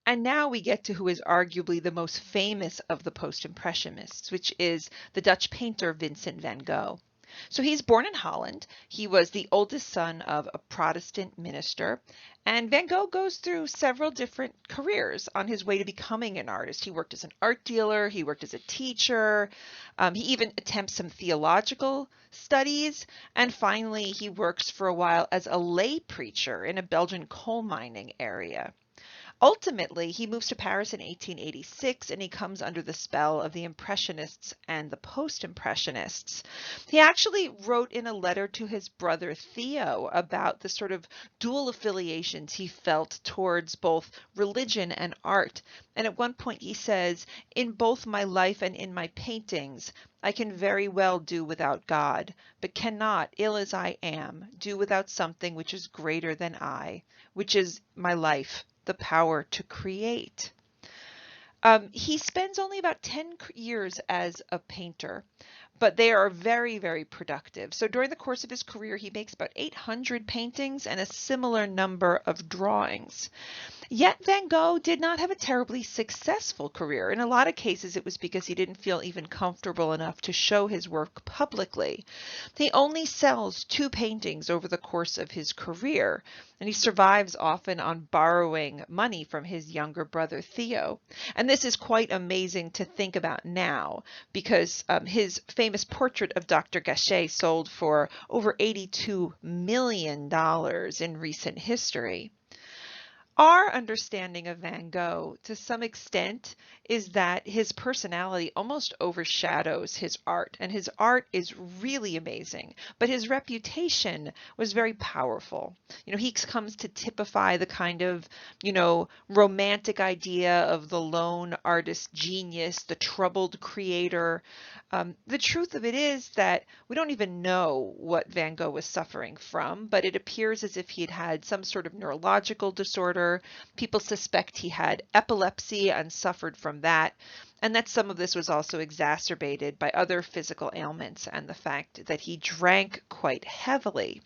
And now we get to who is arguably the most famous of the post-impressionists, which is the Dutch painter Vincent van Gogh. So he's born in Holland. He was the oldest son of a Protestant minister. And Van Gogh goes through several different careers on his way to becoming an artist. He worked as an art dealer, he worked as a teacher, he even attempts some theological studies, and finally he works for a while as a lay preacher in a Belgian coal mining area. Ultimately, he moves to Paris in 1886 and he comes under the spell of the Impressionists and the Post-Impressionists. He actually wrote in a letter to his brother Theo about the sort of dual affiliations he felt towards both religion and art. And at one point he says, "In both my life and in my paintings, I can very well do without God, but cannot, ill as I am, do without something which is greater than I, which is my life, the power to create." He spends only about 10 years as a painter, but they are very, very productive. So during the course of his career, he makes about 800 paintings and a similar number of drawings. Yet Van Gogh did not have a terribly successful career. In a lot of cases, it was because he didn't feel even comfortable enough to show his work publicly. He only sells 2 paintings over the course of his career, and he survives often on borrowing money from his younger brother Theo. And this is quite amazing to think about now, because his famous portrait of Dr. Gachet sold for over $82 million in recent history. Our understanding of Van Gogh, to some extent, is that his personality almost overshadows his art, and his art is really amazing, but his reputation was very powerful. He comes to typify the kind of, romantic idea of the lone artist genius, the troubled creator. The truth of it is that we don't even know what Van Gogh was suffering from, but it appears as if he had had some sort of neurological disorder. People suspect he had epilepsy and suffered from that, and that some of this was also exacerbated by other physical ailments and the fact that he drank quite heavily.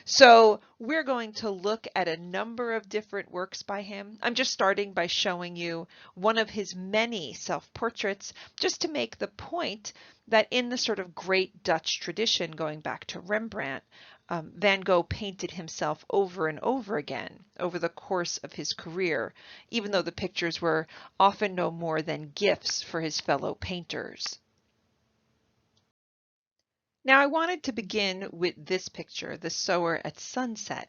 So we're going to look at a number of different works by him. I'm just starting by showing you one of his many self-portraits, just to make the point that in the sort of great Dutch tradition going back to Rembrandt, Van Gogh painted himself over and over again over the course of his career, even though the pictures were often no more than gifts for his fellow painters. Now I wanted to begin with this picture, the sower at sunset,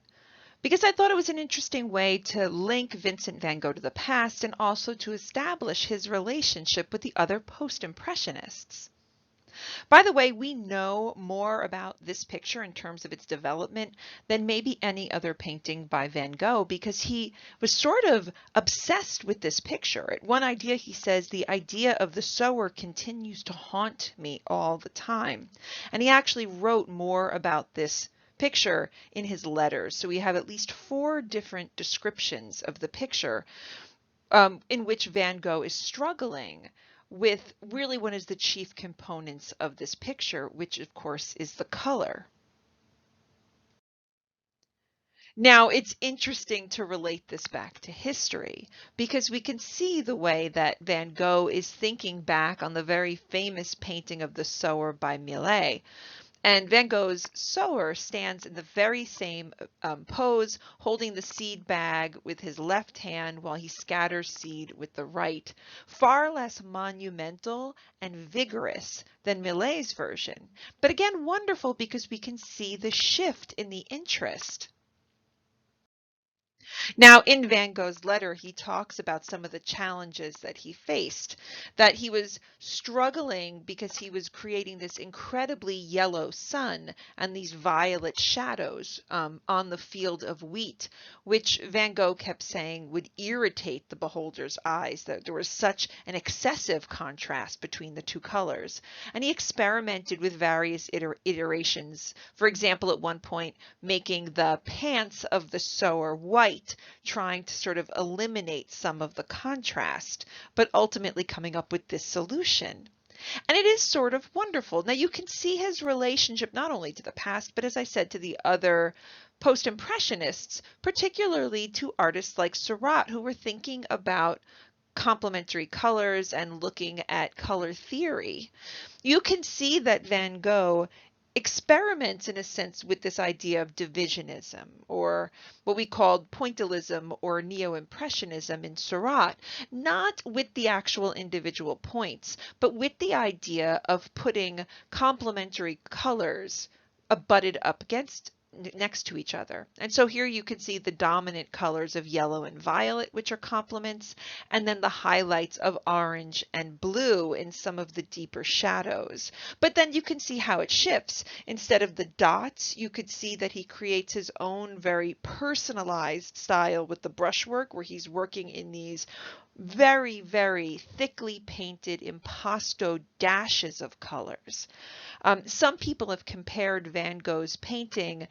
because I thought it was an interesting way to link Vincent van Gogh to the past and also to establish his relationship with the other post-impressionists. By the way, we know more about this picture in terms of its development than maybe any other painting by Van Gogh, because he was sort of obsessed with this picture. At one idea, he says, "The idea of the sower continues to haunt me all the time." And he actually wrote more about this picture in his letters. So we have at least 4 different descriptions of the picture in which Van Gogh is struggling with really one of the chief components of this picture, which of course is the color. Now, it's interesting to relate this back to history, because we can see the way that Van Gogh is thinking back on the very famous painting of the Sower by Millet. And Van Gogh's sower stands in the very same pose, holding the seed bag with his left hand while he scatters seed with the right. Far less monumental and vigorous than Millet's version. But again, wonderful because we can see the shift in the interest. Now, in Van Gogh's letter, he talks about some of the challenges that he faced, that he was struggling because he was creating this incredibly yellow sun and these violet shadows on the field of wheat, which Van Gogh kept saying would irritate the beholder's eyes, that there was such an excessive contrast between the 2 colors. And he experimented with various iterations. For example, at one point, making the pants of the sower white, trying to sort of eliminate some of the contrast, but ultimately coming up with this solution. And it is sort of wonderful. Now you can see his relationship not only to the past, but as I said, to the other post-impressionists, particularly to artists like Seurat, who were thinking about complementary colors and looking at color theory. You can see that Van Gogh experiments in a sense with this idea of divisionism, or what we called pointillism or neo-impressionism in Seurat, not with the actual individual points, but with the idea of putting complementary colors butted up against next to each other. And so here you can see the dominant colors of yellow and violet, which are complements, and then the highlights of orange and blue in some of the deeper shadows. But then you can see how it shifts. Instead of the dots, you could see that he creates his own very personalized style with the brushwork, where he's working in these very, very thickly painted impasto dashes of colors. Some people have compared Van Gogh's painting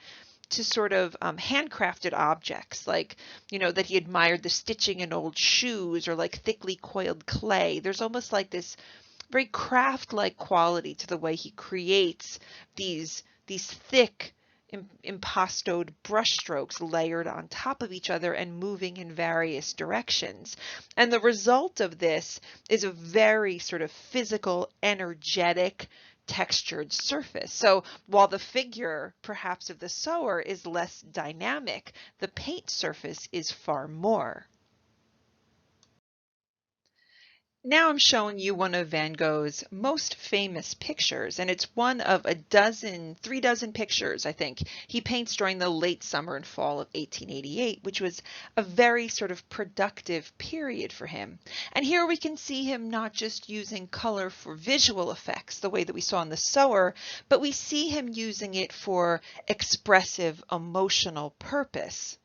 to sort of handcrafted objects, like, that he admired the stitching in old shoes, or like thickly coiled clay. There's almost like this very craft-like quality to the way he creates these thick impastoed brushstrokes layered on top of each other and moving in various directions. And the result of this is a very sort of physical, energetic, textured surface. So while the figure, perhaps of the sewer, is less dynamic, the paint surface is far more. Now I'm showing you one of Van Gogh's most famous pictures, and it's one of 3 dozen pictures, I think, he paints during the late summer and fall of 1888, which was a very sort of productive period for him. And here we can see him not just using color for visual effects, the way that we saw in the sewer, but we see him using it for expressive, emotional purpose.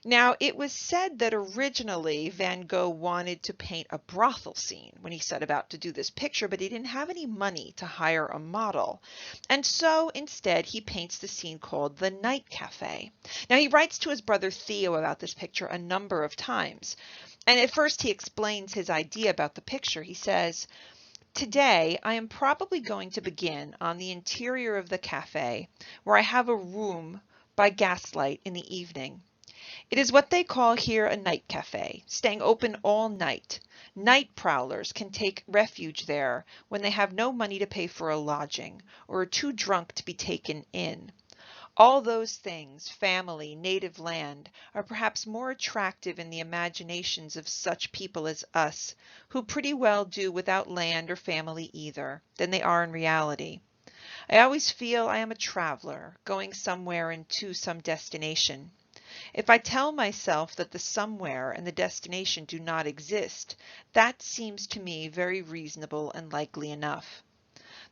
Now, it was said that originally Van Gogh wanted to paint a brothel scene when he set about to do this picture, but he didn't have any money to hire a model. And so instead he paints the scene called the Night Cafe. Now, he writes to his brother Theo about this picture a number of times. And at first he explains his idea about the picture. He says, "Today I am probably going to begin on the interior of the cafe, where I have a room by gaslight in the evening. It is what they call here a night cafe, staying open all night. Night prowlers can take refuge there when they have no money to pay for a lodging, or are too drunk to be taken in. All those things, family, native land, are perhaps more attractive in the imaginations of such people as us, who pretty well do without land or family either, than they are in reality. I always feel I am a traveler, going somewhere and to some destination. If I tell myself that the somewhere and the destination do not exist, that seems to me very reasonable and likely enough.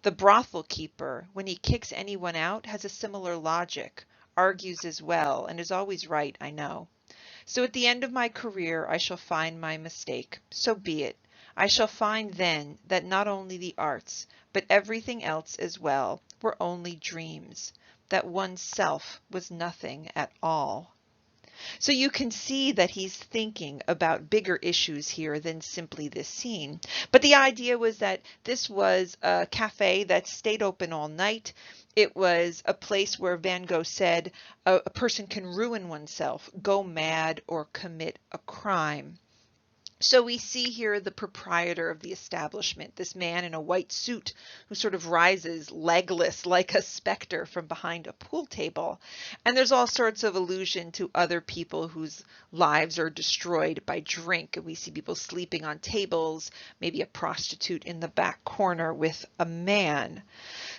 The brothel keeper, when he kicks anyone out, has a similar logic, argues as well, and is always right, I know. So at the end of my career I shall find my mistake. So be it. I shall find then that not only the arts, but everything else as well, were only dreams, that one's self was nothing at all." So you can see that he's thinking about bigger issues here than simply this scene. But the idea was that this was a cafe that stayed open all night. It was a place where Van Gogh said a person can ruin oneself, go mad, or commit a crime. So we see here the proprietor of the establishment, this man in a white suit who sort of rises legless like a specter from behind a pool table. And there's all sorts of allusion to other people whose lives are destroyed by drink. And we see people sleeping on tables, maybe a prostitute in the back corner with a man.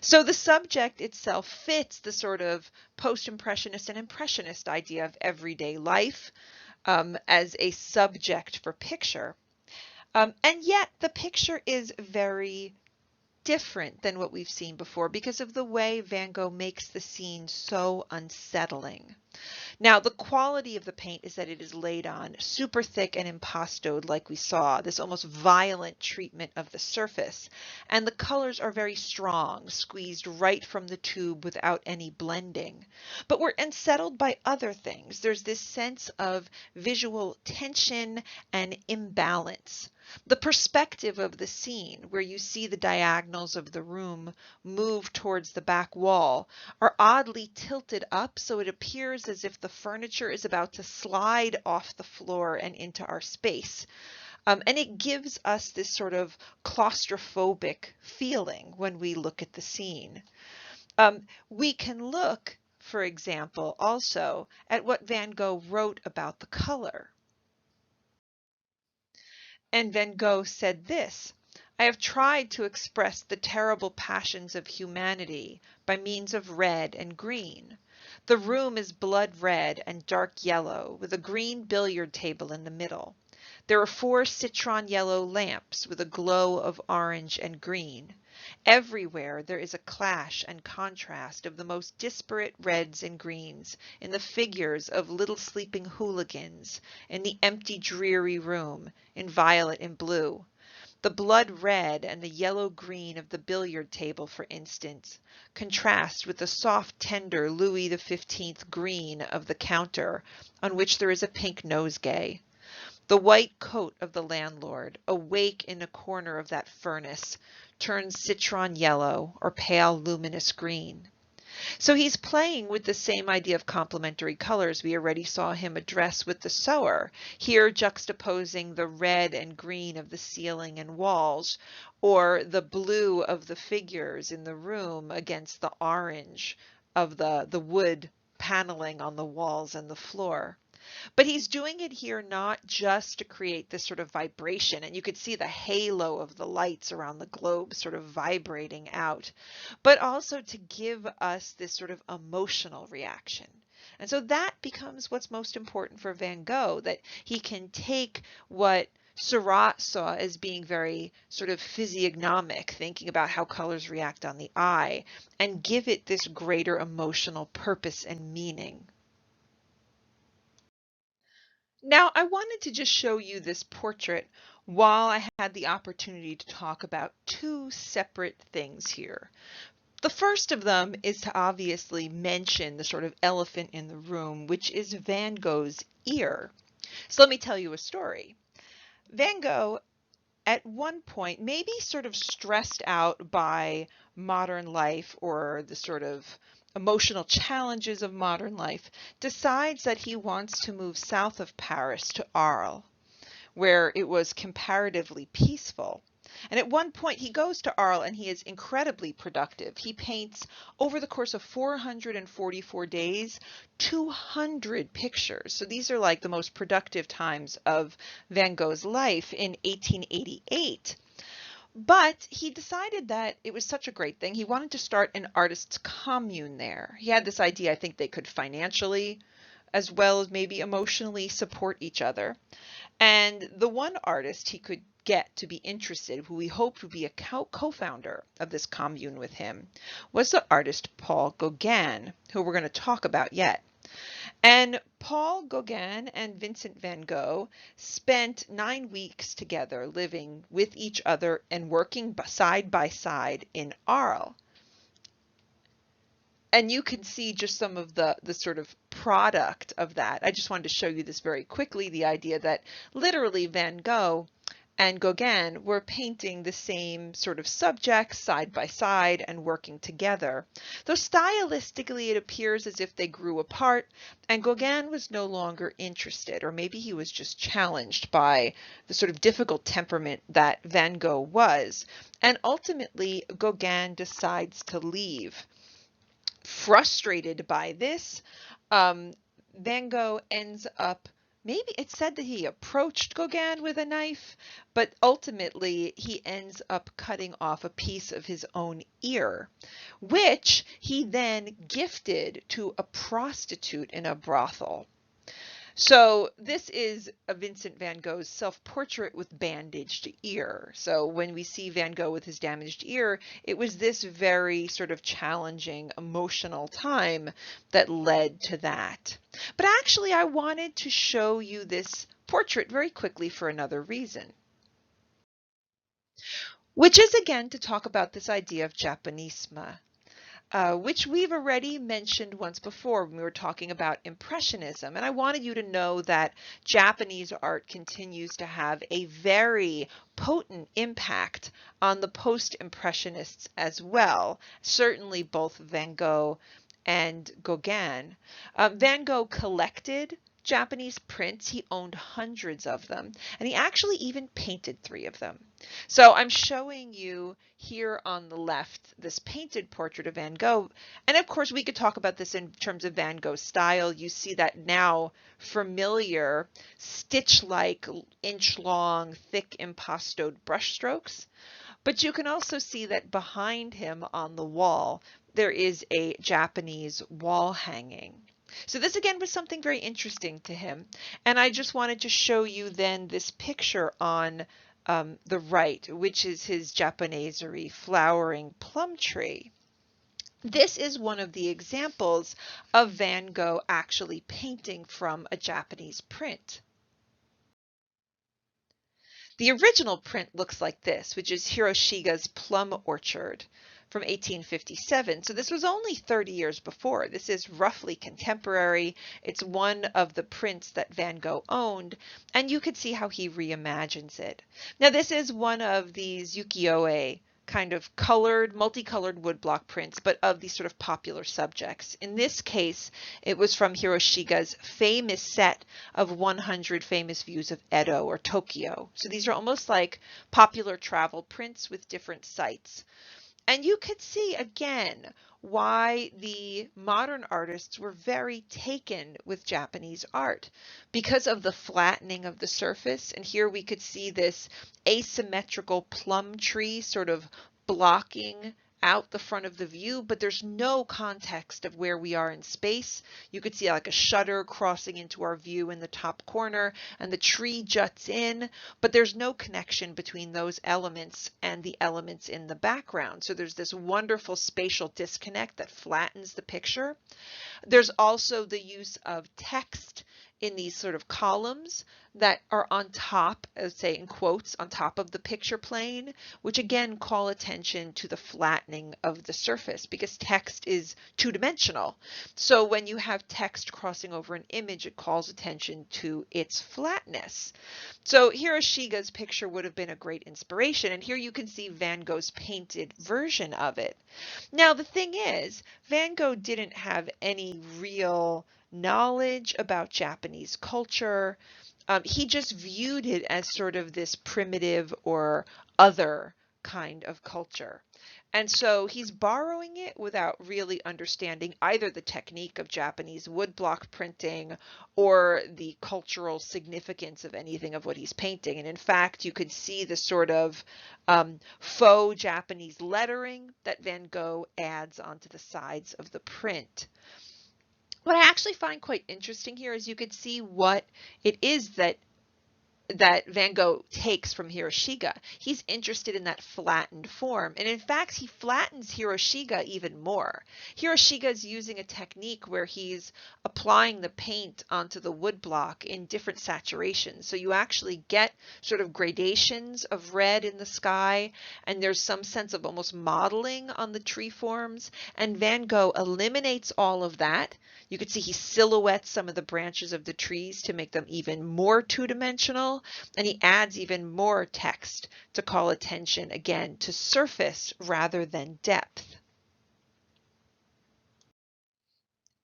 So the subject itself fits the sort of post-impressionist and impressionist idea of everyday life. As a subject for picture. And yet the picture is very different than what we've seen before because of the way Van Gogh makes the scene so unsettling. Now, the quality of the paint is that it is laid on super thick and impastoed like we saw, this almost violent treatment of the surface. And the colors are very strong, squeezed right from the tube without any blending. But we're unsettled by other things. There's this sense of visual tension and imbalance. The perspective of the scene, where you see the diagonals of the room move towards the back wall, are oddly tilted up so it appears as if the furniture is about to slide off the floor and into our space. And it gives us this sort of claustrophobic feeling when we look at the scene. We can look, for example, also at what Van Gogh wrote about the color. And Van Gogh said this: "I have tried to express the terrible passions of humanity by means of red and green. The room is blood red and dark yellow, with a green billiard table in the middle. There are 4 citron yellow lamps with a glow of orange and green. Everywhere there is a clash and contrast of the most disparate reds and greens in the figures of little sleeping hooligans, in the empty dreary room, in violet and blue. The blood red and the yellow green of the billiard table, for instance, contrast with the soft tender Louis XV green of the counter, on which there is a pink nosegay. The white coat of the landlord, awake in a corner of that furnace, turns citron yellow or pale luminous green." So he's playing with the same idea of complementary colors we already saw him address with the sewer, here juxtaposing the red and green of the ceiling and walls, or the blue of the figures in the room against the orange of the wood paneling on the walls and the floor. But he's doing it here not just to create this sort of vibration, and you could see the halo of the lights around the globe sort of vibrating out, but also to give us this sort of emotional reaction. And so that becomes what's most important for Van Gogh, that he can take what Seurat saw as being very sort of physiognomic, thinking about how colors react on the eye, and give it this greater emotional purpose and meaning. Now, I wanted to just show you this portrait while I had the opportunity to talk about 2 separate things here. The first of them is to obviously mention the sort of elephant in the room, which is Van Gogh's ear. So let me tell you a story. Van Gogh, at one point, maybe sort of stressed out by modern life or the sort of emotional challenges of modern life, decides that he wants to move south of Paris to Arles, where it was comparatively peaceful. And at one point he goes to Arles and he is incredibly productive. He paints, over the course of 444 days, 200 pictures. So these are like the most productive times of Van Gogh's life in 1888. But he decided that it was such a great thing. He wanted to start an artists' commune there. He had this idea, I think they could financially as well as maybe emotionally support each other. And the one artist he could get to be interested, who we hoped would be a co-founder of this commune with him, was the artist Paul Gauguin, who we're going to talk about yet. And Paul Gauguin and Vincent van Gogh spent 9 weeks together living with each other and working side by side in Arles. And you can see just some of the sort of product of that. I just wanted to show you this very quickly, the idea that literally Van Gogh and Gauguin were painting the same sort of subjects side by side and working together. Though stylistically it appears as if they grew apart and Gauguin was no longer interested, or maybe he was just challenged by the sort of difficult temperament that Van Gogh was. And ultimately Gauguin decides to leave. Frustrated by this, Van Gogh ends up, maybe it's said that he approached Gauguin with a knife, but ultimately he ends up cutting off a piece of his own ear, which he then gifted to a prostitute in a brothel. So this is a Vincent van Gogh's self-portrait with bandaged ear. So when we see Van Gogh with his damaged ear, it was this very sort of challenging emotional time that led to that. But actually I wanted to show you this portrait very quickly for another reason, which is again to talk about this idea of Japonisme. which we've already mentioned once before when we were talking about Impressionism. And I wanted you to know that Japanese art continues to have a very potent impact on the post-Impressionists as well, certainly both Van Gogh and Gauguin. Van Gogh collected Japanese prints. He owned hundreds of them, and he actually even painted 3 of them. So I'm showing you here on the left this painted portrait of Van Gogh. And of course, we could talk about this in terms of Van Gogh's style. You see that now familiar stitch-like, inch-long, thick impastoed brushstrokes. But you can also see that behind him on the wall, there is a Japanese wall hanging. So this again was something very interesting to him. And I just wanted to show you then this picture on the right, which is his Japanesery flowering plum tree. This is one of the examples of Van Gogh actually painting from a Japanese print. The original print looks like this, which is Hiroshiga's Plum Orchard from 1857. So this was only 30 years before. This is roughly contemporary. It's one of the prints that Van Gogh owned, and you could see how he reimagines it. Now this is one of these ukiyo-e kind of colored, multicolored woodblock prints, but of these sort of popular subjects. In this case, it was from Hiroshiga's famous set of 100 famous views of Edo or Tokyo. So these are almost like popular travel prints with different sites. And you could see again why the modern artists were very taken with Japanese art because of the flattening of the surface. And here we could see this asymmetrical plum tree sort of blocking out the front of the view, but there's no context of where we are in space. You could see like a shutter crossing into our view in the top corner, and the tree juts in, but there's no connection between those elements and the elements in the background. So there's this wonderful spatial disconnect that flattens the picture. There's also the use of text in these sort of columns that are on top, say in quotes, on top of the picture plane, which again call attention to the flattening of the surface because text is two-dimensional. So when you have text crossing over an image, it calls attention to its flatness. So Hiroshiga's picture would have been a great inspiration, and here you can see Van Gogh's painted version of it. Now the thing is, Van Gogh didn't have any real knowledge about Japanese culture. He just viewed it as sort of this primitive or other kind of culture. And so he's borrowing it without really understanding either the technique of Japanese woodblock printing or the cultural significance of anything of what he's painting. And in fact, you could see the sort of faux Japanese lettering that Van Gogh adds onto the sides of the print. What I actually find quite interesting here is you could see what it is that Van Gogh takes from Hiroshiga. He's interested in that flattened form. And in fact, he flattens Hiroshiga even more. Hiroshiga is using a technique where he's applying the paint onto the woodblock in different saturations. So you actually get sort of gradations of red in the sky, and there's some sense of almost modeling on the tree forms. And Van Gogh eliminates all of that. You could see he silhouettes some of the branches of the trees to make them even more two-dimensional. And he adds even more text to call attention again to surface rather than depth.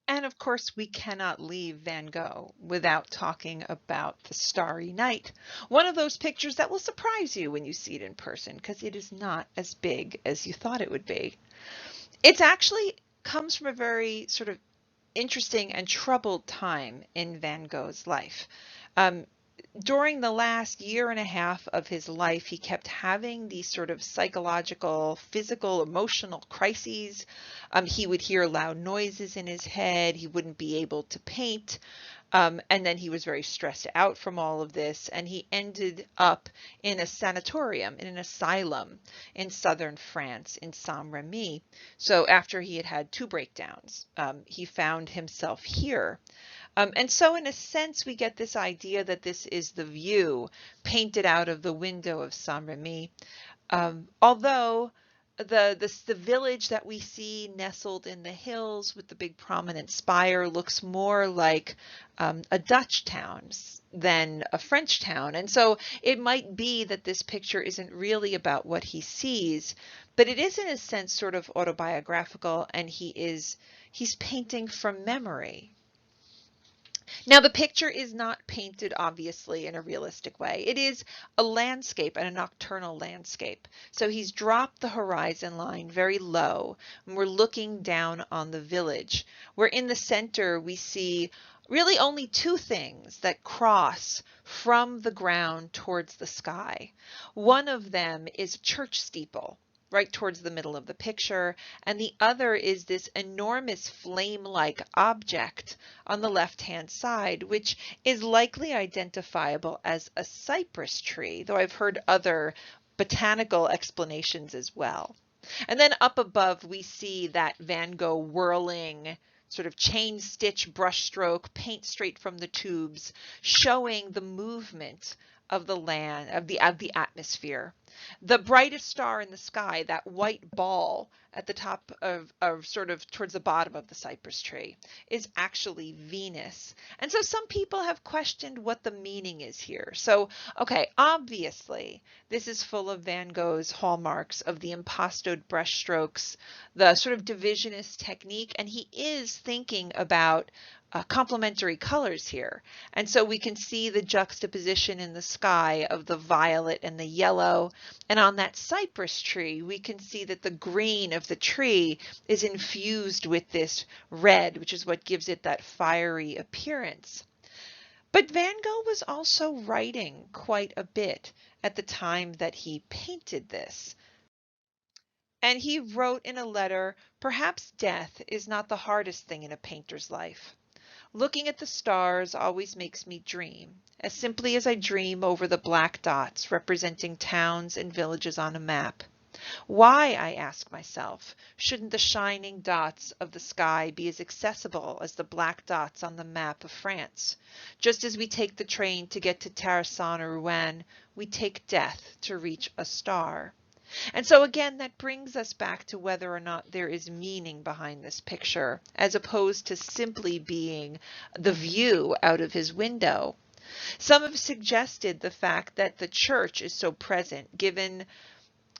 And of course, we cannot leave Van Gogh without talking about The Starry Night, one of those pictures that will surprise you when you see it in person because it is not as big as you thought it would be. It actually comes from a very sort of interesting and troubled time in Van Gogh's life. During the last year and a half of his life, he kept having these sort of psychological, physical, emotional crises. He would hear loud noises in his head. He wouldn't be able to paint. And then he was very stressed out from all of this. And he ended up in a sanatorium, in an asylum in southern France, in Saint-Rémy. So after he had had 2 breakdowns, he found himself here. And so in a sense, we get this idea that this is the view painted out of the window of Saint-Rémy. Although the village that we see nestled in the hills with the big prominent spire looks more like a Dutch town than a French town. And so it might be that this picture isn't really about what he sees, but it is in a sense sort of autobiographical, and he's painting from memory. Now, the picture is not painted, obviously, in a realistic way. It is a landscape and a nocturnal landscape. So he's dropped the horizon line very low, and we're looking down on the village, where in the center we see really only two things that cross from the ground towards the sky. One of them is a church steeple, right towards the middle of the picture, and the other is this enormous flame-like object on the left-hand side, which is likely identifiable as a cypress tree, though I've heard other botanical explanations as well. And then up above, we see that Van Gogh whirling sort of chain stitch brushstroke, paint straight from the tubes, showing the movement of the land, of the atmosphere. The brightest star in the sky, that white ball at the top of sort of towards the bottom of the cypress tree, is actually Venus. And so some people have questioned what the meaning is here. So, okay, obviously this is full of Van Gogh's hallmarks of the impastoed brushstrokes, the sort of divisionist technique, and he is thinking about complementary colors here. And so we can see the juxtaposition in the sky of the violet and the yellow. And on that cypress tree, we can see that the green of the tree is infused with this red, which is what gives it that fiery appearance. But Van Gogh was also writing quite a bit at the time that he painted this. And he wrote in a letter, "Perhaps death is not the hardest thing in a painter's life. Looking at the stars always makes me dream, as simply as I dream over the black dots representing towns and villages on a map. Why, I ask myself, shouldn't the shining dots of the sky be as accessible as the black dots on the map of France? Just as we take the train to get to Tarascon or Rouen, we take death to reach a star." And so again, that brings us back to whether or not there is meaning behind this picture, as opposed to simply being the view out of his window. Some have suggested the fact that the church is so present, given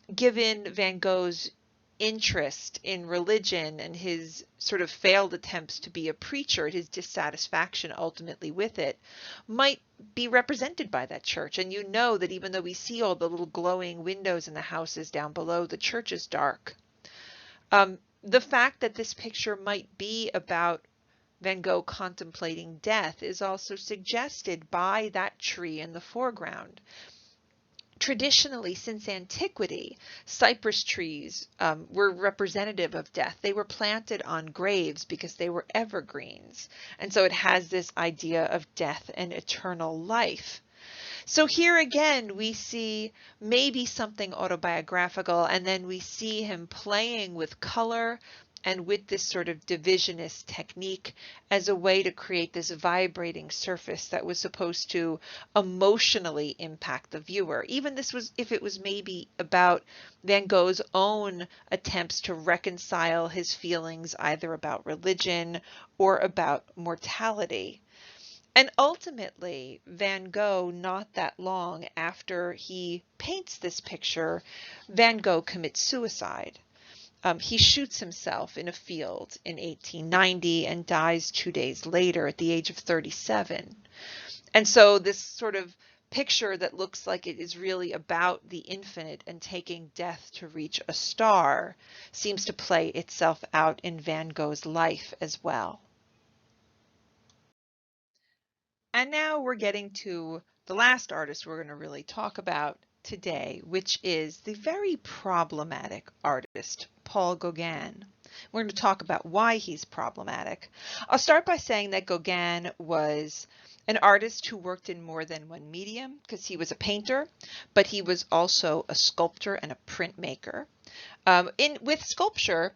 Van Gogh's interest in religion and his sort of failed attempts to be a preacher, his dissatisfaction ultimately with it, might be represented by that church. And you know that even though we see all the little glowing windows in the houses down below, the church is dark. The fact that this picture might be about Van Gogh contemplating death is also suggested by that tree in the foreground. Traditionally, since antiquity, cypress trees were representative of death. They were planted on graves because they were evergreens. And so it has this idea of death and eternal life. So here again, we see maybe something autobiographical, and then we see him playing with color and with this sort of divisionist technique as a way to create this vibrating surface that was supposed to emotionally impact the viewer. Even this was, if it was maybe about Van Gogh's own attempts to reconcile his feelings either about religion or about mortality. And ultimately, Van Gogh, not that long after he paints this picture, Van Gogh commits suicide. He shoots himself in a field in 1890 and dies 2 days later at the age of 37. And so this sort of picture that looks like it is really about the infinite and taking death to reach a star seems to play itself out in Van Gogh's life as well. And now we're getting to the last artist we're going to really talk about today, which is the very problematic artist, Paul Gauguin. We're going to talk about why he's problematic. I'll start by saying that Gauguin was an artist who worked in more than one medium, because he was a painter, but he was also a sculptor and a printmaker. With sculpture,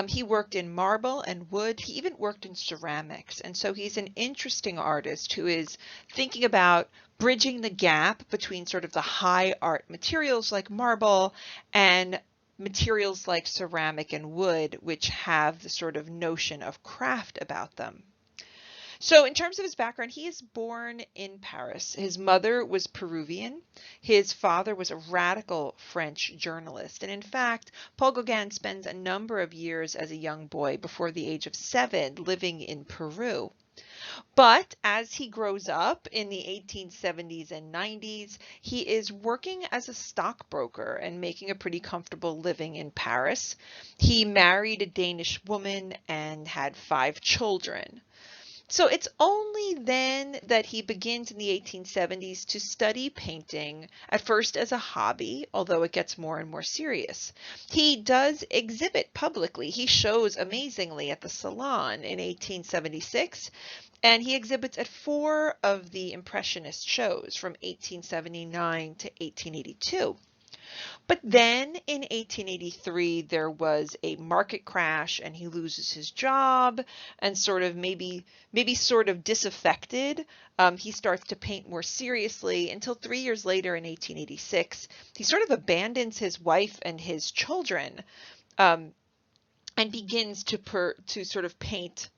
he worked in marble and wood. He even worked in ceramics. And so he's an interesting artist who is thinking about bridging the gap between sort of the high art materials like marble and materials like ceramic and wood, which have the sort of notion of craft about them. So in terms of his background, he is born in Paris. His mother was Peruvian. His father was a radical French journalist. And in fact, Paul Gauguin spends a number of years as a young boy before the age of 7 living in Peru. But as he grows up in the 1870s and 90s, he is working as a stockbroker and making a pretty comfortable living in Paris. He married a Danish woman and had 5 children. So it's only then that he begins in the 1870s to study painting, at first as a hobby, although it gets more and more serious. He does exhibit publicly. He shows amazingly at the Salon in 1876, and he exhibits at 4 of the Impressionist shows from 1879 to 1882. But then in 1883, there was a market crash and he loses his job and sort of maybe sort of disaffected. He starts to paint more seriously until 3 years later in 1886, he sort of abandons his wife and his children and begins to sort of paint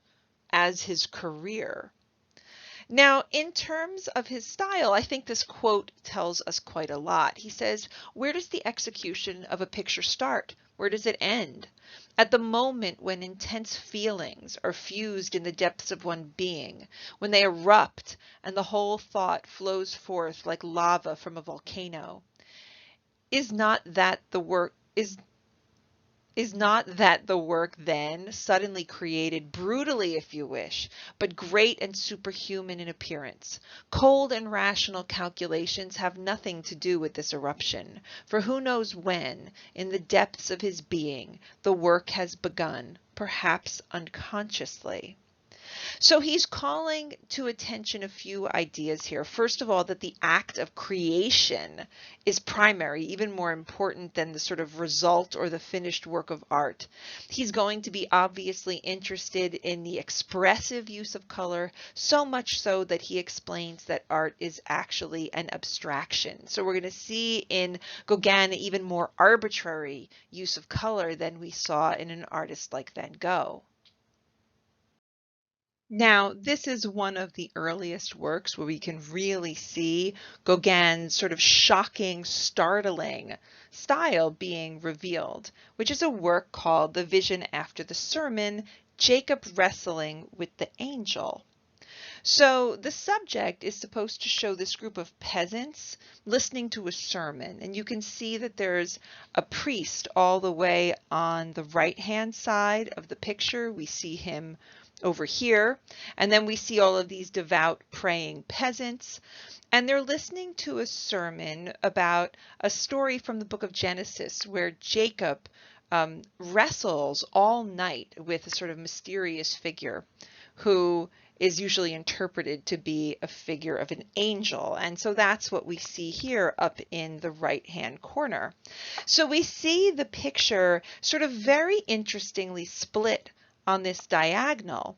as his career. Now, in terms of his style, I think this quote tells us quite a lot. He says, "Where does the execution of a picture start? Where does it end? At the moment when intense feelings are fused in the depths of one being, when they erupt and the whole thought flows forth like lava from a volcano. Is not that the work then suddenly created, brutally if you wish, but great and superhuman in appearance? Cold and rational calculations have nothing to do with this eruption, for who knows when, in the depths of his being, the work has begun, perhaps unconsciously." So he's calling to attention a few ideas here. First of all, that the act of creation is primary, even more important than the sort of result or the finished work of art. He's going to be obviously interested in the expressive use of color, so much so that he explains that art is actually an abstraction. So we're going to see in Gauguin even more arbitrary use of color than we saw in an artist like Van Gogh. Now, this is one of the earliest works where we can really see Gauguin's sort of shocking, startling style being revealed, which is a work called The Vision After the Sermon, Jacob Wrestling with the Angel. So the subject is supposed to show this group of peasants listening to a sermon, and you can see that there's a priest all the way on the right-hand side of the picture. We see him over here, and then we see all of these devout praying peasants, and they're listening to a sermon about a story from the book of Genesis where Jacob wrestles all night with a sort of mysterious figure who is usually interpreted to be a figure of an angel. And so that's what we see here up in the right-hand corner. So we see the picture sort of very interestingly split on this diagonal.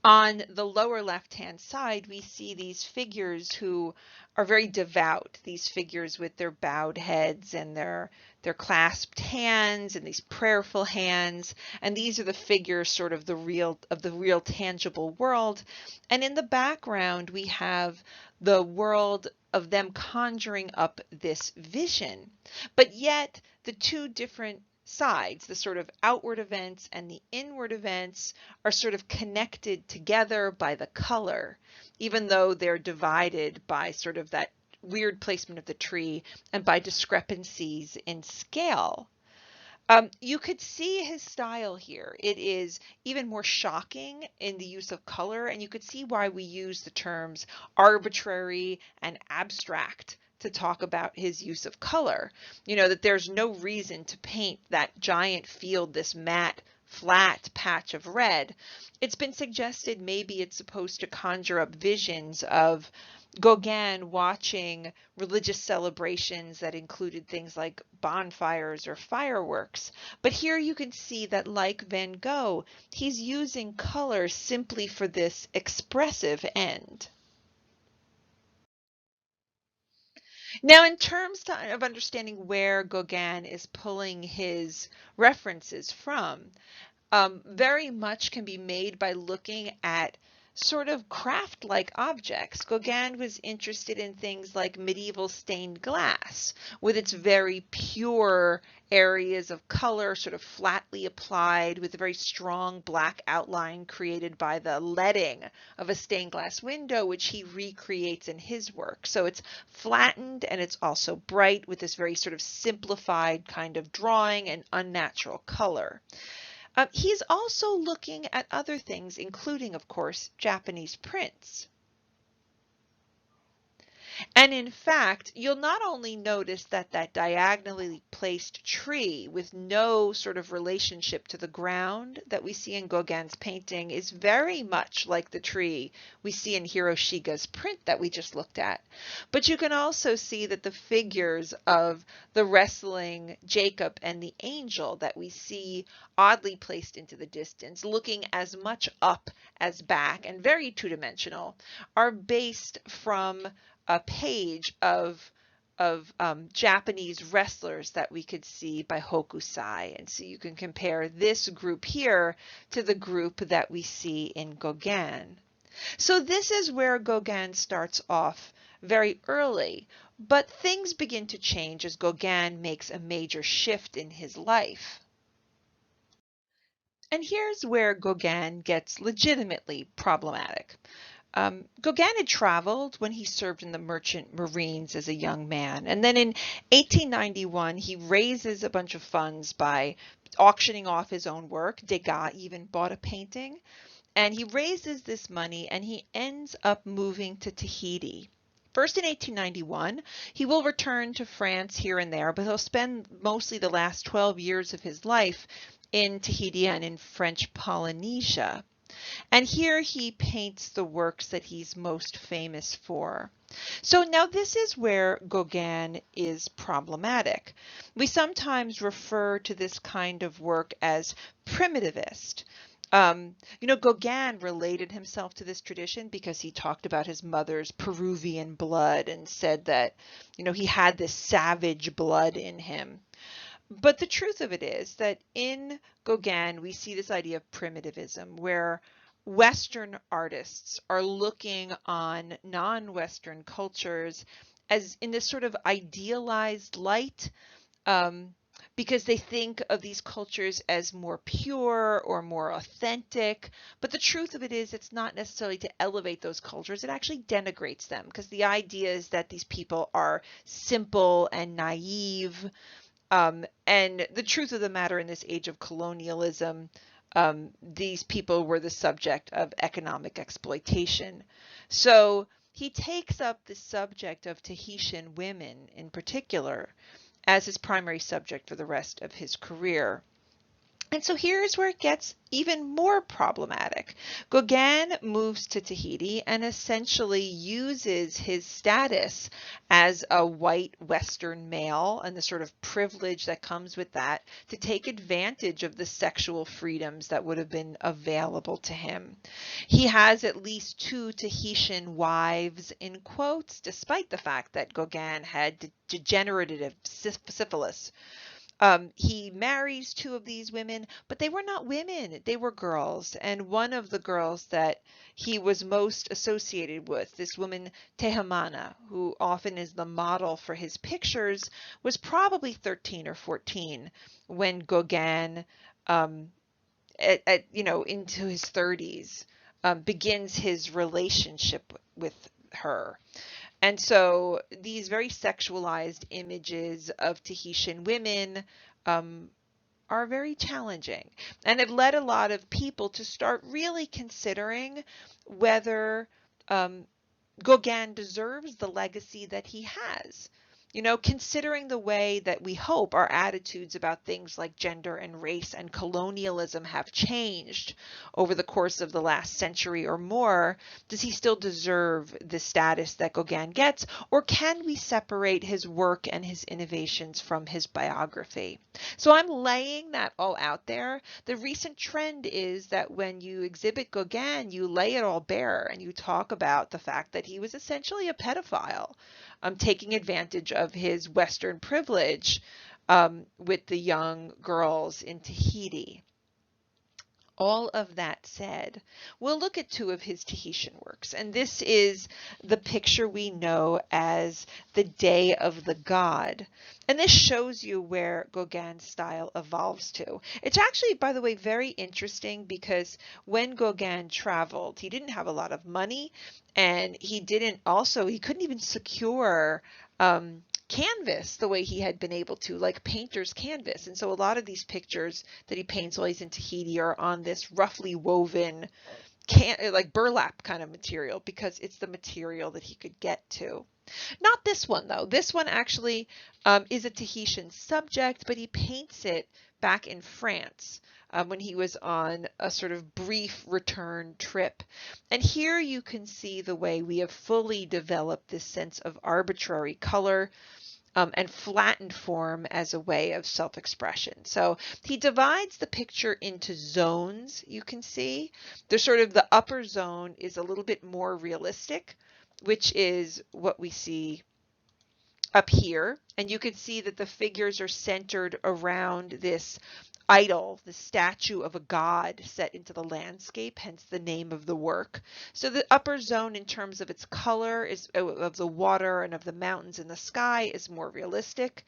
On the lower left-hand side, we see these figures who are very devout, these figures with their bowed heads and their clasped hands and these prayerful hands, and these are the figures sort of the real tangible world. And in the background, we have the world of them conjuring up this vision. But yet, the two different sides, the sort of outward events and the inward events, are sort of connected together by the color, even though they're divided by sort of that weird placement of the tree and by discrepancies in scale. You could see his style here. It is even more shocking in the use of color, and you could see why we use the terms arbitrary and abstract to talk about his use of color. You know, that there's no reason to paint that giant field, this matte, flat patch of red. It's been suggested maybe it's supposed to conjure up visions of Gauguin watching religious celebrations that included things like bonfires or fireworks. But here you can see that, like Van Gogh, he's using color simply for this expressive end. Now, in terms of understanding where Gauguin is pulling his references from, very much can be made by looking at sort of craft-like objects. Gauguin was interested in things like medieval stained glass with its very pure areas of color sort of flatly applied with a very strong black outline created by the leading of a stained glass window, which he recreates in his work. So it's flattened and it's also bright with this very sort of simplified kind of drawing and unnatural color. He's also looking at other things, including, of course, Japanese prints. And in fact, you'll not only notice that that diagonally placed tree with no sort of relationship to the ground that we see in Gauguin's painting is very much like the tree we see in Hiroshige's print that we just looked at. But you can also see that the figures of the wrestling Jacob and the angel that we see oddly placed into the distance, looking as much up as back and very two-dimensional, are based from a page of Japanese wrestlers that we could see by Hokusai. And so you can compare this group here to the group that we see in Gauguin. So this is where Gauguin starts off very early, but things begin to change as Gauguin makes a major shift in his life. And here's where Gauguin gets legitimately problematic. Gauguin had traveled when he served in the merchant marines as a young man. And then in 1891, he raises a bunch of funds by auctioning off his own work. Degas even bought a painting. And he raises this money and he ends up moving to Tahiti. First in 1891, he will return to France here and there, but he'll spend mostly the last 12 years of his life in Tahiti and in French Polynesia. And here he paints the works that he's most famous for. So now this is where Gauguin is problematic. We sometimes refer to this kind of work as primitivist. Gauguin related himself to this tradition because he talked about his mother's Peruvian blood and said that, he had this savage blood in him. But the truth of it is that in Gauguin, we see this idea of primitivism, where Western artists are looking on non-Western cultures as in this sort of idealized light, because they think of these cultures as more pure or more authentic. But the truth of it is, it's not necessarily to elevate those cultures. It actually denigrates them, because the idea is that these people are simple and naive. And the truth of the matter, in this age of colonialism, these people were the subject of economic exploitation. So he takes up the subject of Tahitian women in particular as his primary subject for the rest of his career. And so here's where it gets even more problematic. Gauguin moves to Tahiti and essentially uses his status as a white Western male and the sort of privilege that comes with that to take advantage of the sexual freedoms that would have been available to him. He has at least 2 Tahitian wives, in quotes, despite the fact that Gauguin had degenerative syphilis. He marries 2 of these women, but they were not women, they were girls. And one of the girls that he was most associated with, this woman Tehemana, who often is the model for his pictures, was probably 13 or 14 when Gauguin, into his 30s, begins his relationship with her. And so these very sexualized images of Tahitian women are very challenging and have led a lot of people to start really considering whether Gauguin deserves the legacy that he has. Considering the way that we hope our attitudes about things like gender and race and colonialism have changed over the course of the last century or more, does he still deserve the status that Gauguin gets, or can we separate his work and his innovations from his biography? So I'm laying that all out there. The recent trend is that when you exhibit Gauguin, you lay it all bare and you talk about the fact that he was essentially a pedophile. taking advantage of his Western privilege with the young girls in Tahiti. All of that said, we'll look at two of his Tahitian works, and this is the picture we know as the Day of the God. And this shows you where Gauguin's style evolves to. It's actually, by the way, very interesting because when Gauguin traveled, he didn't have a lot of money, and he couldn't even secure canvas the way he had been able to, like painter's canvas. And so a lot of these pictures that he paints while he's in Tahiti are on this roughly woven like burlap kind of material because it's the material that he could get to. Not this one though. This one actually is a Tahitian subject, but he paints it back in France when he was on a sort of brief return trip. And here you can see the way we have fully developed this sense of arbitrary color and flattened form as a way of self-expression. So he divides the picture into zones, you can see. There's sort of the upper zone is a little bit more realistic, which is what we see up here. And you can see that the figures are centered around this idol, the statue of a god set into the landscape, hence the name of the work. So the upper zone in terms of its color is of the water and of the mountains and the sky is more realistic.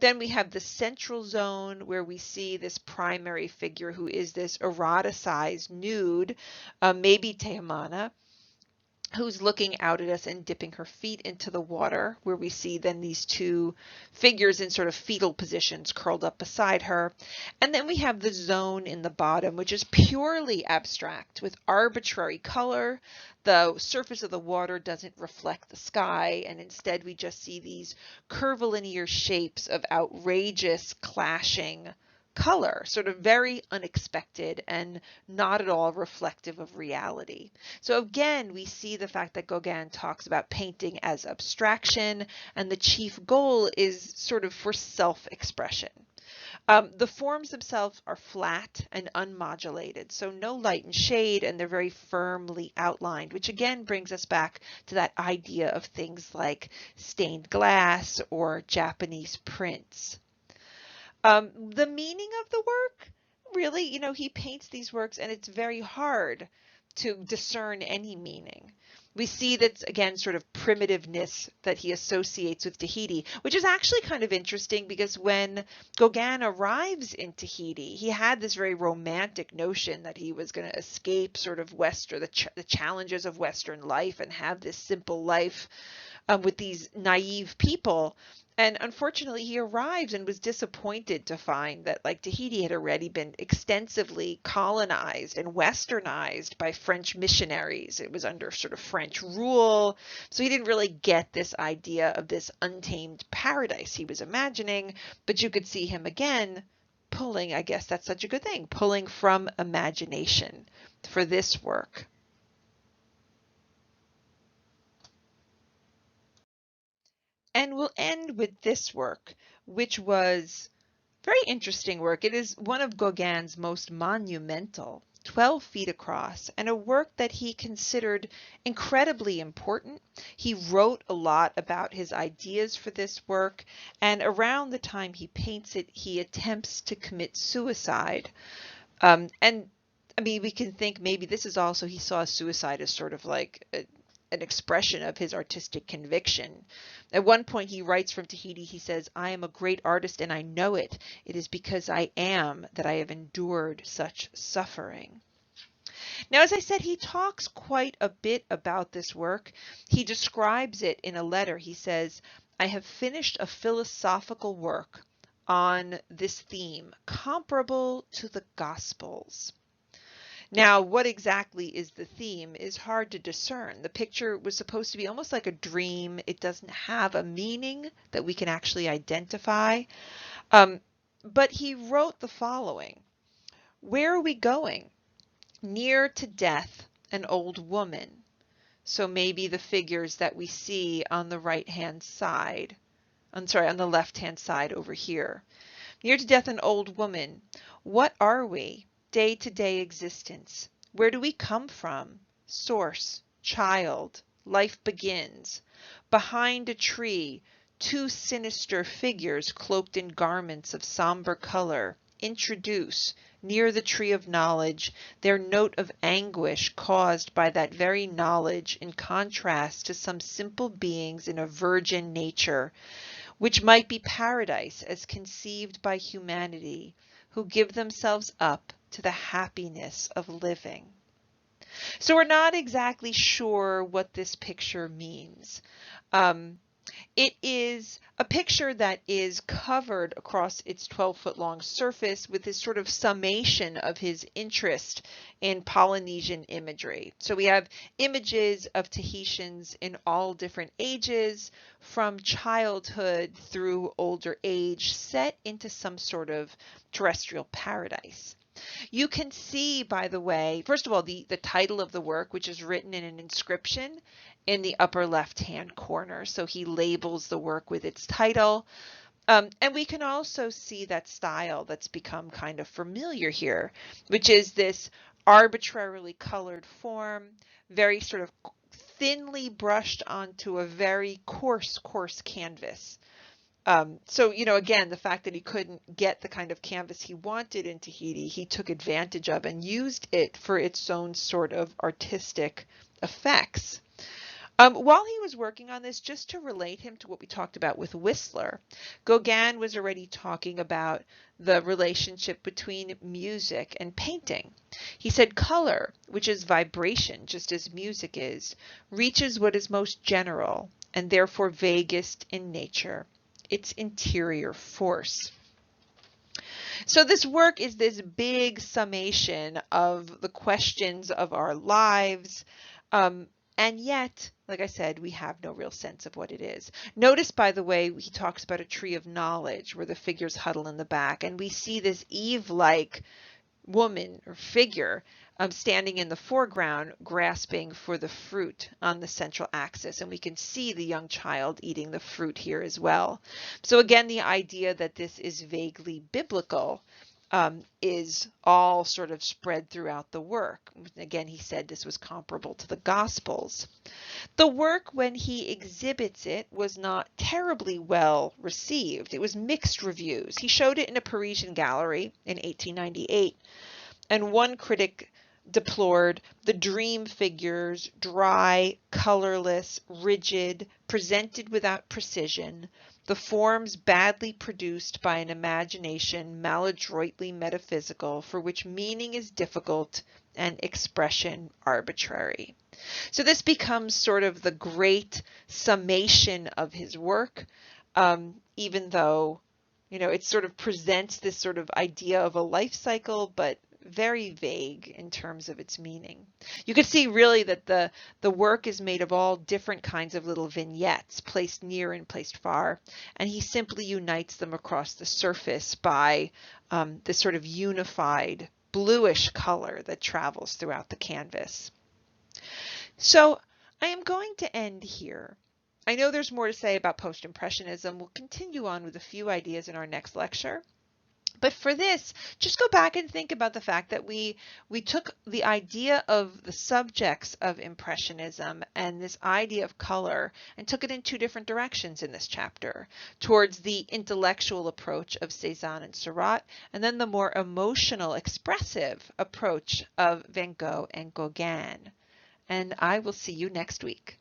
Then we have the central zone where we see this primary figure who is this eroticized nude, maybe Tehemana, who's looking out at us and dipping her feet into the water, where we see then these two figures in sort of fetal positions curled up beside her. And then we have the zone in the bottom, which is purely abstract with arbitrary color. The surface of the water doesn't reflect the sky, and instead we just see these curvilinear shapes of outrageous clashing color, sort of very unexpected and not at all reflective of reality. So again, we see the fact that Gauguin talks about painting as abstraction, and the chief goal is sort of for self-expression. The forms themselves are flat and unmodulated, so no light and shade, and they're very firmly outlined, which again brings us back to that idea of things like stained glass or Japanese prints. The meaning of the work, really, he paints these works and it's very hard to discern any meaning. We see that, again, sort of primitiveness that he associates with Tahiti, which is actually kind of interesting because when Gauguin arrives in Tahiti, he had this very romantic notion that he was going to escape sort of the challenges of Western life and have this simple life with these naive people. And unfortunately, he arrived and was disappointed to find that like Tahiti had already been extensively colonized and westernized by French missionaries. It was under sort of French rule. So he didn't really get this idea of this untamed paradise he was imagining. But you could see him again pulling, I guess that's such a good thing, pulling from imagination for this work. And we'll end with this work, which was very interesting work. It is one of Gauguin's most monumental, 12 feet across, and a work that he considered incredibly important. He wrote a lot about his ideas for this work, and around the time he paints it, he attempts to commit suicide. And I mean, we can think maybe this is also, he saw suicide as sort of like an expression of his artistic conviction. At one point he writes from Tahiti, he says, "I am a great artist and I know it. It is because I am that I have endured such suffering." Now, as I said, he talks quite a bit about this work. He describes it in a letter. He says, "I have finished a philosophical work on this theme, comparable to the Gospels." Now, what exactly is the theme is hard to discern. The picture was supposed to be almost like a dream. It doesn't have a meaning that we can actually identify. But he wrote the following: "Where are we going? Near to death, an old woman." So maybe the figures that we see on the right-hand side, on the left-hand side over here. Near to death, an old woman. What are we? Day-to-day existence. Where do we come from? Source, child, life begins. Behind a tree, two sinister figures cloaked in garments of somber color introduce, near the tree of knowledge, their note of anguish caused by that very knowledge in contrast to some simple beings in a virgin nature, which might be paradise as conceived by humanity, who give themselves up to the happiness of living. So we're not exactly sure what this picture means. It is a picture that is covered across its 12-foot long surface with this sort of summation of his interest in Polynesian imagery. So we have images of Tahitians in all different ages, from childhood through older age, set into some sort of terrestrial paradise. You can see, by the way, first of all, the title of the work, which is written in an inscription in the upper left-hand corner. So he labels the work with its title. And we can also see that style that's become kind of familiar here, which is this arbitrarily colored form, very sort of thinly brushed onto a very coarse canvas. So, again, the fact that he couldn't get the kind of canvas he wanted in Tahiti, he took advantage of and used it for its own sort of artistic effects. While he was working on this, just to relate him to what we talked about with Whistler, Gauguin was already talking about the relationship between music and painting. He said color, which is vibration, just as music is, reaches what is most general and therefore vaguest in nature, its interior force. So this work is this big summation of the questions of our lives, and yet, like I said, we have no real sense of what it is. Notice, by the way, he talks about a tree of knowledge where the figures huddle in the back, and we see this Eve-like woman or figure standing in the foreground grasping for the fruit on the central axis, and we can see the young child eating the fruit here as well. So again, the idea that this is vaguely biblical is all sort of spread throughout the work. Again, he said this was comparable to the Gospels. The work, when he exhibits it, was not terribly well received. It was mixed reviews. He showed it in a Parisian gallery in 1898, and one critic deplored the dream figures, dry, colorless, rigid, presented without precision, the forms badly produced by an imagination maladroitly metaphysical, for which meaning is difficult and expression arbitrary. So this becomes sort of the great summation of his work, even though, it sort of presents this sort of idea of a life cycle, but very vague in terms of its meaning. You can see really that the work is made of all different kinds of little vignettes placed near and placed far, and he simply unites them across the surface by this sort of unified bluish color that travels throughout the canvas. So I am going to end here. I know there's more to say about post-impressionism. We'll continue on with a few ideas in our next lecture. But for this, just go back and think about the fact that we took the idea of the subjects of Impressionism and this idea of color and took it in two different directions in this chapter, towards the intellectual approach of Cezanne and Seurat, and then the more emotional, expressive approach of Van Gogh and Gauguin. And I will see you next week.